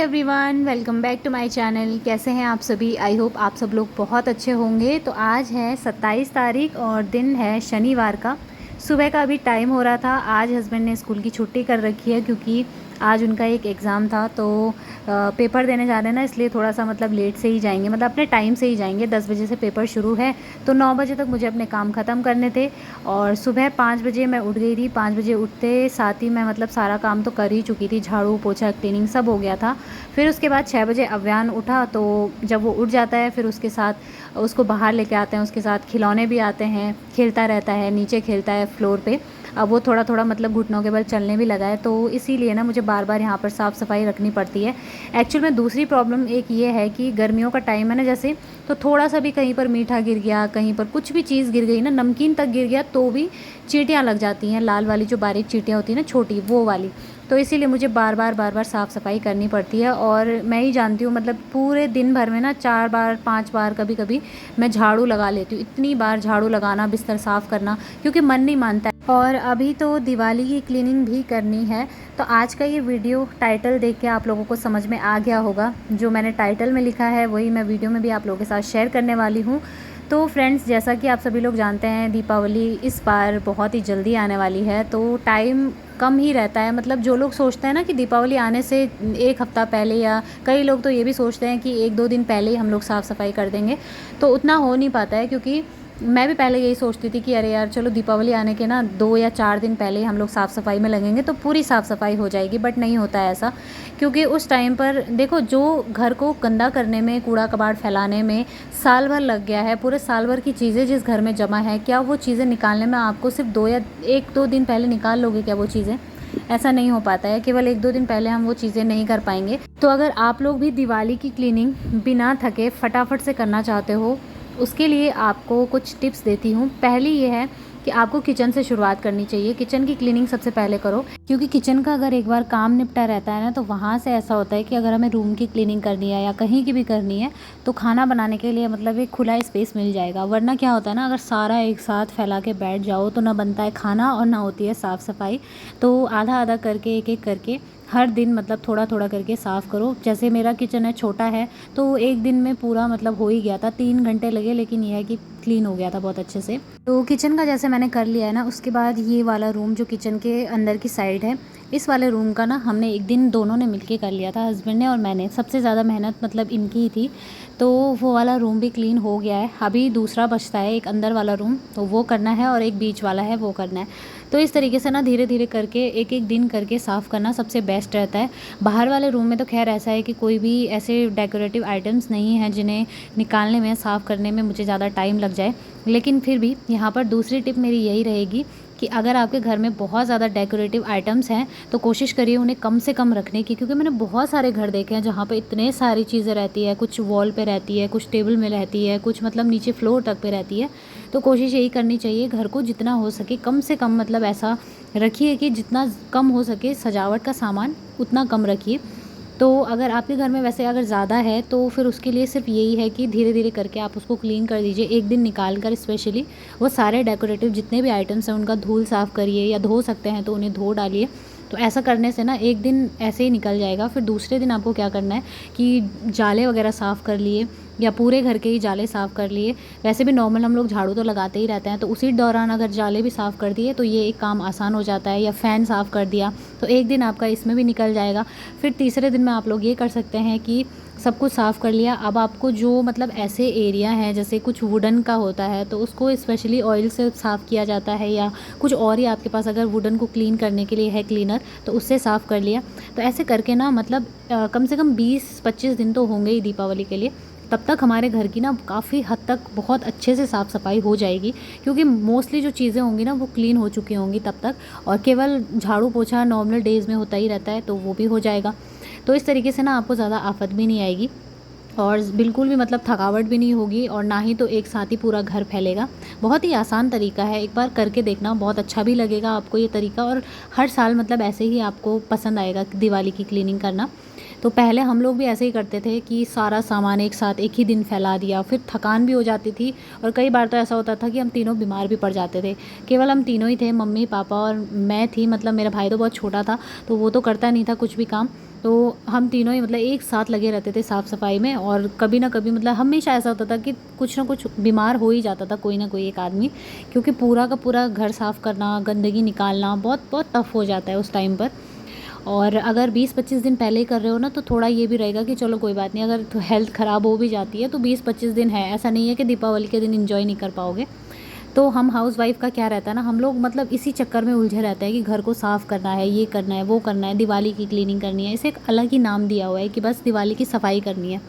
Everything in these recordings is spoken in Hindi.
Everyone, welcome back to my channel. कैसे हैं आप सभी? आई होप आप सब लोग बहुत अच्छे होंगे। तो आज है 27 तारीख और दिन है शनिवार का। सुबह का अभी टाइम हो रहा था। आज हस्बैंड ने स्कूल की छुट्टी कर रखी है क्योंकि आज उनका एक एग्ज़ाम था, तो पेपर देने जा रहे हैं ना, इसलिए थोड़ा सा मतलब लेट से ही जाएंगे, मतलब अपने टाइम से ही जाएंगे। 10 बजे से पेपर शुरू है तो 9 बजे तक मुझे अपने काम ख़त्म करने थे। और सुबह 5 बजे मैं उठ गई थी। 5 बजे उठते साथ ही मैं मतलब सारा काम तो कर ही चुकी थी, झाड़ू पोछा क्लीनिंग सब हो गया था। फिर उसके बाद 6 बजे अव्यान उठा, तो जब वो उठ जाता है फिर उसके साथ उसको बाहर लेके आते हैं, उसके साथ खिलौने भी आते हैं, खेलता रहता है, नीचे खेलता है फ्लोर पे। अब वो थोड़ा थोड़ा मतलब घुटनों के बल चलने भी लगा है, तो इसीलिए ना मुझे बार बार यहाँ पर साफ़ सफाई रखनी पड़ती है। एक्चुअल में दूसरी प्रॉब्लम एक ये है कि गर्मियों का टाइम है ना, जैसे तो थोड़ा सा भी कहीं पर मीठा गिर गया, कहीं पर कुछ भी चीज़ गिर गई ना, नमकीन तक गिर गया तो भी चींटियाँ लग जाती हैं, लाल वाली जो बारीक चींटियाँ होती हैं ना, छोटी वो वाली। तो इसीलिए मुझे बार बार साफ़ सफाई करनी पड़ती है। और मैं ही जानती हूँ मतलब पूरे दिन भर में ना 4 बार 5 बार कभी कभी मैं झाड़ू लगा लेती हूँ। इतनी बार झाड़ू लगाना, बिस्तर साफ़ करना, क्योंकि मन नहीं मानता है। और अभी तो दिवाली की क्लीनिंग भी करनी है। तो आज का ये वीडियो टाइटल देख के आप लोगों को समझ में आ गया होगा। जो मैंने टाइटल में लिखा है वही मैं वीडियो में भी आप लोगों के साथ शेयर करने वाली हूँ। तो फ्रेंड्स, जैसा कि आप सभी लोग जानते हैं, दीपावली इस बार बहुत ही जल्दी आने वाली है, तो टाइम कम ही रहता है। मतलब जो लोग सोचते हैं ना कि दीपावली आने से एक हफ़्ता पहले, या कई लोग तो ये भी सोचते हैं कि 1-2 दिन पहले ही हम लोग साफ़ सफाई कर देंगे, तो उतना हो नहीं पाता है। क्योंकि मैं भी पहले यही सोचती थी कि अरे यार चलो दीपावली आने के ना 2 या 4 दिन पहले ही हम लोग साफ़ सफाई में लगेंगे तो पूरी साफ़ सफाई हो जाएगी। बट नहीं होता है ऐसा, क्योंकि उस टाइम पर देखो, जो घर को गंदा करने में, कूड़ा कबाड़ फैलाने में साल भर लग गया है, पूरे साल भर की चीज़ें जिस घर में जमा है, क्या वो चीज़ें निकालने में आपको सिर्फ 2 या 1-2 दिन पहले निकाल लोगे क्या वो चीज़ें? ऐसा नहीं हो पाता है। केवल 1-2 दिन पहले हम वो चीज़ें नहीं कर पाएंगे। तो अगर आप लोग भी दिवाली की क्लीनिंग बिना थके फटाफट से करना चाहते हो, उसके लिए आपको कुछ टिप्स देती हूँ। पहली ये है कि आपको किचन से शुरुआत करनी चाहिए। किचन की क्लीनिंग सबसे पहले करो, क्योंकि किचन का अगर एक बार काम निपटा रहता है ना, तो वहाँ से ऐसा होता है कि अगर हमें रूम की क्लीनिंग करनी है या कहीं की भी करनी है, तो खाना बनाने के लिए मतलब एक खुला स्पेस मिल जाएगा। वरना क्या होता है ना, अगर सारा एक साथ फैला के बैठ जाओ तो ना बनता है खाना और ना होती है साफ़ सफाई। तो आधा आधा करके, एक एक करके हर दिन मतलब थोड़ा थोड़ा करके साफ़ करो। जैसे मेरा किचन है, छोटा है, तो एक दिन में पूरा मतलब हो ही गया था। 3 घंटे लगे, लेकिन यह है कि क्लीन हो गया था बहुत अच्छे से। तो किचन का जैसे मैंने कर लिया है ना, उसके बाद ये वाला रूम जो किचन के अंदर की साइड है, इस वाले रूम का ना हमने एक दिन दोनों ने मिलके कर लिया था, हस्बैंड ने और मैंने। सबसे ज़्यादा मेहनत मतलब इनकी ही थी। तो वो वाला रूम भी क्लीन हो गया है। अभी दूसरा बचता है, एक अंदर वाला रूम, तो वो करना है, और एक बीच वाला है वो करना है। तो इस तरीके से ना धीरे धीरे करके एक एक दिन करके साफ़ करना सबसे बेस्ट रहता है। बाहर वाले रूम में तो खैर ऐसा है कि कोई भी ऐसे डेकोरेटिव आइटम्स नहीं हैं जिन्हें निकालने में, साफ़ करने में मुझे ज़्यादा टाइम लग जाए। लेकिन फिर भी यहाँ पर दूसरी टिप मेरी यही रहेगी कि अगर आपके घर में बहुत ज़्यादा डेकोरेटिव आइटम्स हैं तो कोशिश करिए उन्हें कम से कम रखने की। क्योंकि मैंने बहुत सारे घर देखे हैं जहाँ पे इतने सारी चीज़ें रहती है, कुछ वॉल पे रहती है, कुछ टेबल में रहती है, कुछ मतलब नीचे फ्लोर तक पे रहती है। तो कोशिश यही करनी चाहिए, घर को जितना हो सके कम से कम मतलब ऐसा रखिए कि जितना कम हो सके सजावट का सामान उतना कम रखिए। तो अगर आपके घर में वैसे अगर ज़्यादा है तो फिर उसके लिए सिर्फ यही है कि धीरे धीरे करके आप उसको क्लीन कर दीजिए। एक दिन निकाल कर स्पेशली वो सारे डेकोरेटिव जितने भी आइटम्स हैं उनका धूल साफ़ करिए, या धो सकते हैं तो उन्हें धो डालिए। तो ऐसा करने से ना एक दिन ऐसे ही निकल जाएगा। फिर दूसरे दिन आपको क्या करना है कि जाले वगैरह साफ़ कर लिए, या पूरे घर के ही जाले साफ़ कर लिए। वैसे भी नॉर्मल हम लोग झाड़ू तो लगाते ही रहते हैं, तो उसी दौरान अगर जाले भी साफ़ कर दिए तो ये एक काम आसान हो जाता है। या फ़ैन साफ़ कर दिया तो एक दिन आपका इसमें भी निकल जाएगा। फिर तीसरे दिन में आप लोग ये कर सकते हैं कि सब कुछ साफ़ कर लिया। अब आपको जो मतलब ऐसे एरिया हैं जैसे कुछ वुडन का होता है तो उसको स्पेशली ऑयल से साफ़ किया जाता है, या कुछ और ही आपके पास अगर वुडन को क्लीन करने के लिए है क्लीनर तो उससे साफ़ कर लिया। तो ऐसे करके ना मतलब कम से कम 20-25 दिन तो होंगे ही दीपावली के लिए। तब तक हमारे घर की ना काफ़ी हद तक बहुत अच्छे से साफ़ सफाई हो जाएगी, क्योंकि मोस्टली जो चीज़ें होंगी ना वो क्लीन हो चुकी होंगी तब तक। और केवल झाड़ू पोछा नॉर्मल डेज़ में होता ही रहता है, तो वो भी हो जाएगा। तो इस तरीके से ना आपको ज़्यादा आफत भी नहीं आएगी, और बिल्कुल भी मतलब थकावट भी नहीं होगी, और ना ही तो एक साथ ही पूरा घर फैलेगा। बहुत ही आसान तरीका है, एक बार करके देखना, बहुत अच्छा भी लगेगा आपको ये तरीका। और हर साल मतलब ऐसे ही आपको पसंद आएगा दिवाली की क्लीनिंग करना। तो पहले हम लोग भी ऐसे ही करते थे कि सारा सामान एक साथ एक ही दिन फैला दिया, फिर थकान भी हो जाती थी और कई बार तो ऐसा होता था कि हम तीनों बीमार भी पड़ जाते थे। केवल हम तीनों ही थे, मम्मी पापा और मैं थी, मतलब मेरा भाई तो बहुत छोटा था तो वो तो करता नहीं था कुछ भी काम। तो हम तीनों ही मतलब एक साथ लगे रहते थे साफ़ सफाई में, और कभी ना कभी मतलब हमेशा ऐसा होता था कि कुछ ना कुछ बीमार हो ही जाता था कोई ना कोई एक आदमी, क्योंकि पूरा का पूरा घर साफ़ करना, गंदगी निकालना बहुत बहुत टफ़ हो जाता है उस टाइम पर। और अगर 20-25 दिन पहले ही कर रहे हो ना तो थोड़ा ये भी रहेगा कि चलो कोई बात नहीं, अगर तो हेल्थ ख़राब हो भी जाती है तो 20-25 दिन है, ऐसा नहीं है कि दीपावली के दिन एंजॉय नहीं कर पाओगे। तो हम हाउस वाइफ़ का क्या रहता है ना, हम लोग मतलब इसी चक्कर में उलझे रहते हैं कि घर को साफ़ करना है, ये करना है, वो करना है, दिवाली की क्लीनिंग करनी है। इसे एक अलग ही नाम दिया हुआ है कि बस दिवाली की सफाई करनी है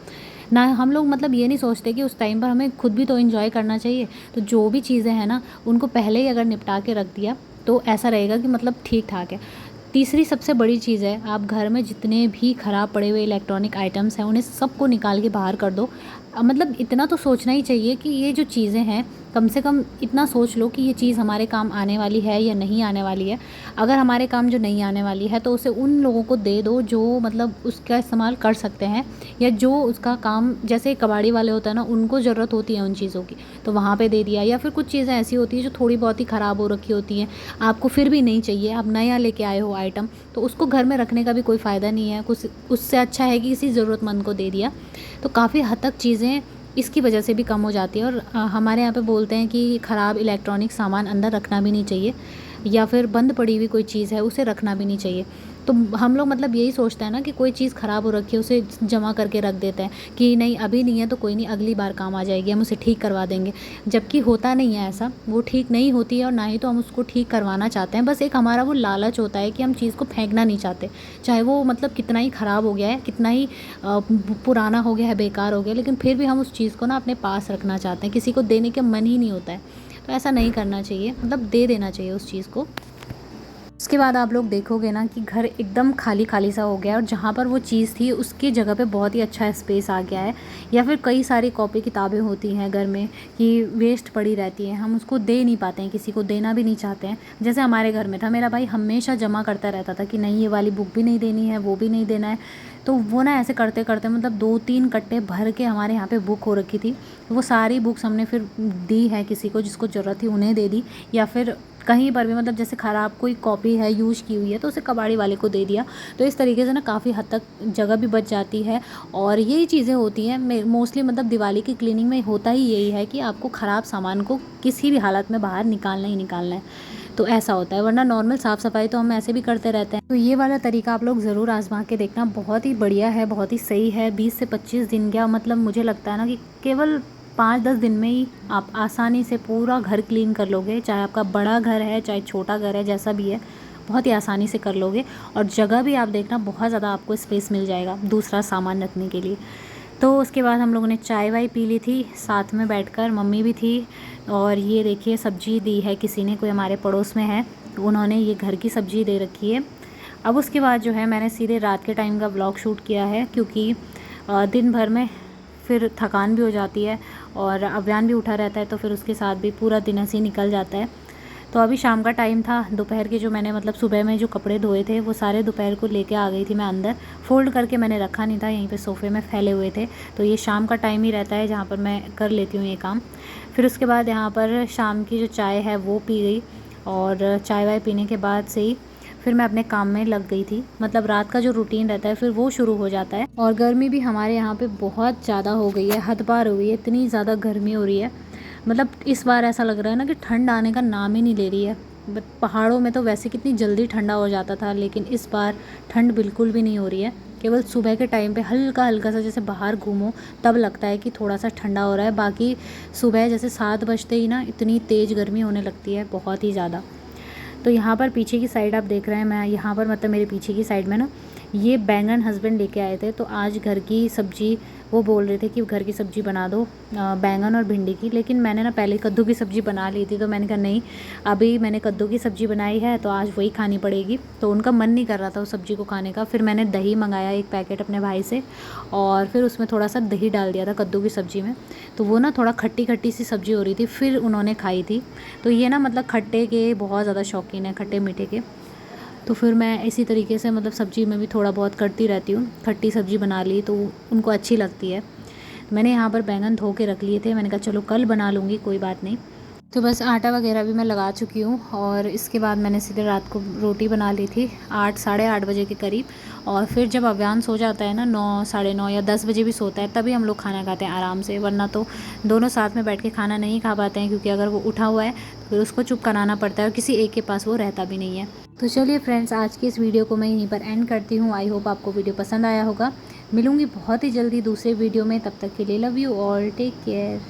ना। हम लोग मतलब ये नहीं सोचते कि उस टाइम पर हमें खुद भी तो एंजॉय करना चाहिए। तो जो भी चीज़ें हैं ना उनको पहले ही अगर निपटा के रख दिया तो ऐसा रहेगा कि मतलब ठीक ठाक है। तीसरी सबसे बड़ी चीज़ है, आप घर में जितने भी ख़राब पड़े हुए इलेक्ट्रॉनिक आइटम्स हैं उन्हें सबको निकाल के बाहर कर दो। मतलब इतना तो सोचना ही चाहिए कि ये जो चीज़ें हैं, कम से कम इतना सोच लो कि ये चीज़ हमारे काम आने वाली है या नहीं आने वाली है। अगर हमारे काम जो नहीं आने वाली है तो उसे उन लोगों को दे दो जो मतलब उसका इस्तेमाल कर सकते हैं, या जो उसका काम, जैसे कबाड़ी वाले होता है ना, उनको ज़रूरत होती है उन चीज़ों की तो वहाँ पे दे दिया। या फिर कुछ चीज़ें ऐसी होती है जो थोड़ी बहुत ही ख़राब हो रखी होती हैं, आपको फिर भी नहीं चाहिए, आप नया लेके आए हो आइटम, तो उसको घर में रखने का भी कोई फ़ायदा नहीं है। कुछ उससे अच्छा है कि किसी ज़रूरतमंद को दे दिया। तो काफ़ी हद तक चीज़ें इसकी वजह से भी कम हो जाती है। और हमारे यहाँ पे बोलते हैं कि ख़राब इलेक्ट्रॉनिक सामान अंदर रखना भी नहीं चाहिए, या फिर बंद पड़ी हुई कोई चीज़ है उसे रखना भी नहीं चाहिए। तो हम लोग मतलब यही सोचते हैं ना कि कोई चीज़ ख़राब हो रखी है उसे जमा करके रख देते हैं कि नहीं अभी नहीं है तो कोई नहीं, अगली बार काम आ जाएगी, हम उसे ठीक करवा देंगे। जबकि होता नहीं है ऐसा, वो ठीक नहीं होती है और ना ही तो हम उसको ठीक करवाना चाहते हैं। बस एक हमारा वो लालच होता है कि हम चीज़ को फेंकना नहीं चाहते, चाहे वो मतलब कितना ही ख़राब हो गया है, कितना ही पुराना हो गया है, बेकार हो गया, लेकिन फिर भी हम उस चीज़ को ना अपने पास रखना चाहते हैं, किसी को देने के मन ही नहीं होता है। तो ऐसा नहीं करना चाहिए, मतलब दे देना चाहिए उस चीज़ को। उसके बाद आप लोग देखोगे ना कि घर एकदम खाली खाली सा हो गया है, और जहाँ पर वो चीज़ थी उसकी जगह पे बहुत ही अच्छा स्पेस आ गया है। या फिर कई सारी कॉपी किताबें होती हैं घर में कि वेस्ट पड़ी रहती हैं, हम उसको दे नहीं पाते हैं, किसी को देना भी नहीं चाहते हैं। जैसे हमारे घर में था, मेरा भाई हमेशा जमा करता रहता था कि नहीं ये वाली बुक भी नहीं देनी है, वो भी नहीं देना है। तो वो ना ऐसे करते करते मतलब 2-3 कट्टे भर के हमारे यहाँ पे बुक हो रखी थी। वो सारी बुक्स हमने फिर दी है, किसी को जिसको ज़रूरत थी उन्हें दे दी, या फिर कहीं पर भी मतलब जैसे ख़राब कोई कॉपी है यूज़ की हुई है तो उसे कबाड़ी वाले को दे दिया। तो इस तरीके से ना काफ़ी हद तक जगह भी बच जाती है। और यही चीज़ें होती हैं मोस्टली, मतलब दिवाली की क्लीनिंग में होता ही यही है कि आपको ख़राब सामान को किसी भी हालत में बाहर निकालना ही निकालना है। तो ऐसा होता है, वरना नॉर्मल साफ़ सफाई तो हम ऐसे भी करते रहते हैं। तो ये वाला तरीका आप लोग ज़रूर आजमा के देखना, बहुत ही बढ़िया है, बहुत ही सही है। 20 से 25 दिन क्या मतलब, मुझे लगता है ना कि केवल 5-10 दिन में ही आप आसानी से पूरा घर क्लीन कर लोगे। चाहे आपका बड़ा घर है चाहे छोटा घर है, जैसा भी है, बहुत ही आसानी से कर लोगे। और जगह भी आप देखना बहुत ज़्यादा आपको स्पेस मिल जाएगा दूसरा सामान रखने के लिए। तो उसके बाद हम लोगों ने चाय वाय पी ली थी साथ में बैठकर, मम्मी भी थी। और ये देखिए सब्जी दी है किसी ने, कोई हमारे पड़ोस में है, तो उन्होंने ये घर की सब्ज़ी दे रखी है। अब उसके बाद जो है मैंने सीधे रात के टाइम का व्लॉग शूट किया है, क्योंकि दिन भर में फिर थकान भी हो जाती है और अभियान भी उठा रहता है, तो फिर उसके साथ भी पूरा दिन ऐसे ही निकल जाता है। तो अभी शाम का टाइम था, दोपहर के जो मैंने मतलब सुबह में जो कपड़े धोए थे वो सारे दोपहर को लेके आ गई थी मैं अंदर, फ़ोल्ड करके मैंने रखा नहीं था, यहीं पे सोफ़े में फैले हुए थे। तो ये शाम का टाइम ही रहता है जहाँ पर मैं कर लेती हूँ ये काम। फिर उसके बाद यहाँ पर शाम की जो चाय है वो पी गई, और चाय वाय पीने के बाद से ही फिर मैं अपने काम में लग गई थी। मतलब रात का जो रूटीन रहता है फिर वो शुरू हो जाता है। और गर्मी भी हमारे यहाँ पे बहुत ज़्यादा हो गई है, हद पार हो गई है, इतनी ज़्यादा गर्मी हो रही है। मतलब इस बार ऐसा लग रहा है ना कि ठंड आने का नाम ही नहीं ले रही है। पहाड़ों में तो वैसे कितनी जल्दी ठंडा हो जाता था, लेकिन इस बार ठंड बिल्कुल भी नहीं हो रही है। केवल सुबह के टाइम पे हल्का हल्का सा जैसे बाहर घूमो तब लगता है कि थोड़ा सा ठंडा हो रहा है, बाकी सुबह जैसे 7 बजते ही ना इतनी तेज़ गर्मी होने लगती है, बहुत ही ज़्यादा। तो यहाँ पर पीछे की साइड आप देख रहे हैं, मैं यहाँ पर मतलब मेरे पीछे की साइड में ना ये बैंगन हस्बैंड लेके आए थे। तो आज घर की सब्ज़ी, वो बोल रहे थे कि घर की सब्ज़ी बना दो बैंगन और भिंडी की, लेकिन मैंने ना पहले कद्दू की सब्ज़ी बना ली थी। तो मैंने कहा नहीं, अभी मैंने कद्दू की सब्ज़ी बनाई है तो आज वही खानी पड़ेगी। तो उनका मन नहीं कर रहा था उस सब्ज़ी को खाने का। फिर मैंने दही मंगाया 1 पैकेट अपने भाई से, और फिर उसमें थोड़ा सा दही डाल दिया था कद्दू की सब्ज़ी में। तो वो ना थोड़ा खट्टी खट्टी सी सब्ज़ी हो रही थी, फिर उन्होंने खाई थी। तो ये ना मतलब खट्टे के बहुत ज़्यादा शौकीन है, खट्टे मीठे के। तो फिर मैं इसी तरीके से मतलब सब्ज़ी में भी थोड़ा बहुत करती रहती हूँ। खट्टी सब्ज़ी बना ली तो उनको अच्छी लगती है। मैंने यहाँ पर बैंगन धो के रख लिए थे, मैंने कहा चलो कल बना लूँगी, कोई बात नहीं। तो बस आटा वगैरह भी मैं लगा चुकी हूँ और इसके बाद मैंने सीधे रात को रोटी बना ली थी 8 साढ़े 8 बजे के करीब। और फिर जब अव्यान सो जाता है ना 9 साढ़े 9 या 10 बजे भी सोता है, तभी हम लोग खाना खाते हैं आराम से, वरना तो दोनों साथ में बैठ के खाना नहीं खा पाते हैं, क्योंकि अगर वो उठा हुआ है तो फिर उसको चुप कराना पड़ता है और किसी एक के पास वो रहता भी नहीं है। तो चलिए फ्रेंड्स, आज की इस वीडियो को मैं यहीं पर एंड करती हूँ। आई होप आपको वीडियो पसंद आया होगा। मिलूँगी बहुत ही जल्दी दूसरे वीडियो में, तब तक के लिए love you all, take care.